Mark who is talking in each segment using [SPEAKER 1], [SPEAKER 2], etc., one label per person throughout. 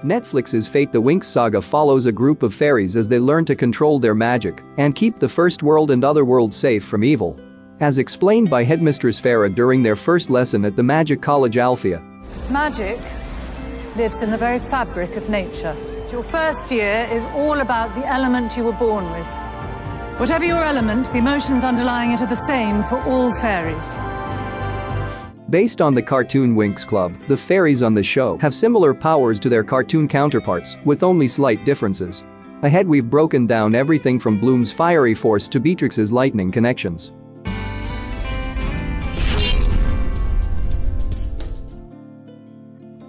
[SPEAKER 1] Netflix's Fate the Winx saga follows a group of fairies as they learn to control their magic and keep the first world and other worlds safe from evil. As explained by Headmistress Farah during their first lesson at the Magic College Alfea.
[SPEAKER 2] Magic lives in the very fabric of nature. Your first year is all about the element you were born with. Whatever your element, the emotions underlying it are the same for all fairies.
[SPEAKER 1] Based on the cartoon Winx Club, the fairies on the show have similar powers to their cartoon counterparts, with only slight differences. Ahead we've broken down everything from Bloom's fiery force to Beatrix's lightning connections.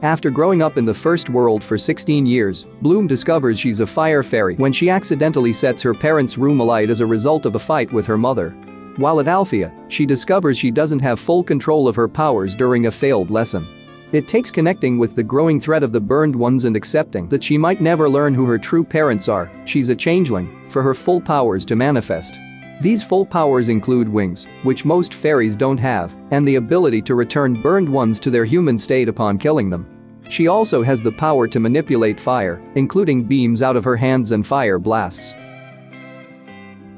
[SPEAKER 1] After growing up in the first world for 16 years, Bloom discovers she's a fire fairy when she accidentally sets her parents' room alight as a result of a fight with her mother. While at Alfea, she discovers she doesn't have full control of her powers during a failed lesson. It takes connecting with the growing threat of the burned ones and accepting that she might never learn who her true parents are, she's a changeling, for her full powers to manifest. These full powers include wings, which most fairies don't have, and the ability to return burned ones to their human state upon killing them. She also has the power to manipulate fire, including beams out of her hands and fire blasts.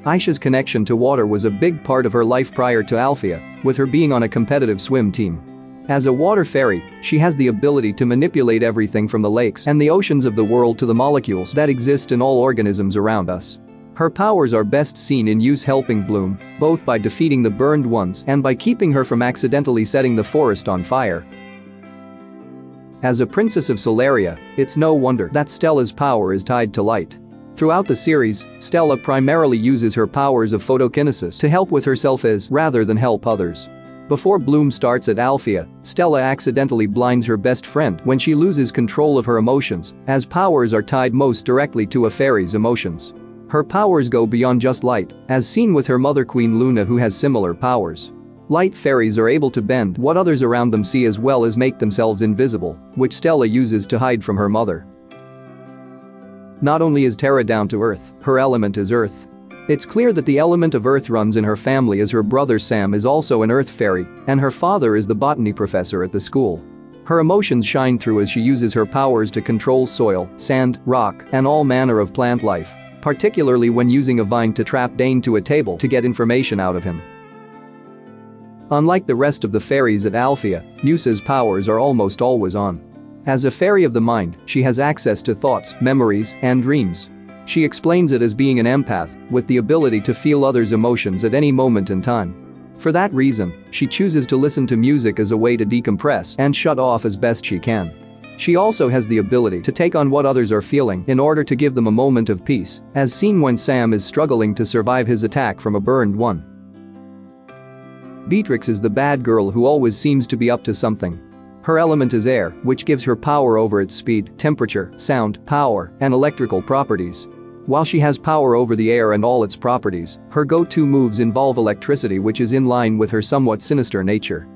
[SPEAKER 1] Aisha's connection to water was a big part of her life prior to Alfea, with her being on a competitive swim team. As a water fairy, she has the ability to manipulate everything from the lakes and the oceans of the world to the molecules that exist in all organisms around us. Her powers are best seen in use helping Bloom, both by defeating the burned ones and by keeping her from accidentally setting the forest on fire. As a princess of Solaria, it's no wonder that Stella's power is tied to light. Throughout the series, Stella primarily uses her powers of photokinesis to help with herself rather than help others. Before Bloom starts at Alfea, Stella accidentally blinds her best friend when she loses control of her emotions, as powers are tied most directly to a fairy's emotions. Her powers go beyond just light, as seen with her mother Queen Luna, who has similar powers. Light fairies are able to bend what others around them see as well as make themselves invisible, which Stella uses to hide from her mother. Not only is Terra down to earth, her element is earth. It's clear that the element of earth runs in her family, as her brother Sam is also an earth fairy and her father is the botany professor at the school. Her emotions shine through as she uses her powers to control soil, sand, rock, and all manner of plant life, particularly when using a vine to trap Dane to a table to get information out of him. Unlike the rest of the fairies at Alfea, Muse's powers are almost always on. As a fairy of the mind, she has access to thoughts, memories, and dreams. She explains it as being an empath, with the ability to feel others' emotions at any moment in time. For that reason, she chooses to listen to music as a way to decompress and shut off as best she can. She also has the ability to take on what others are feeling in order to give them a moment of peace, as seen when Sam is struggling to survive his attack from a burned one. Beatrix is the bad girl who always seems to be up to something. Her element is air, which gives her power over its speed, temperature, sound, power, and electrical properties. While she has power over the air and all its properties, her go-to moves involve electricity, which is in line with her somewhat sinister nature.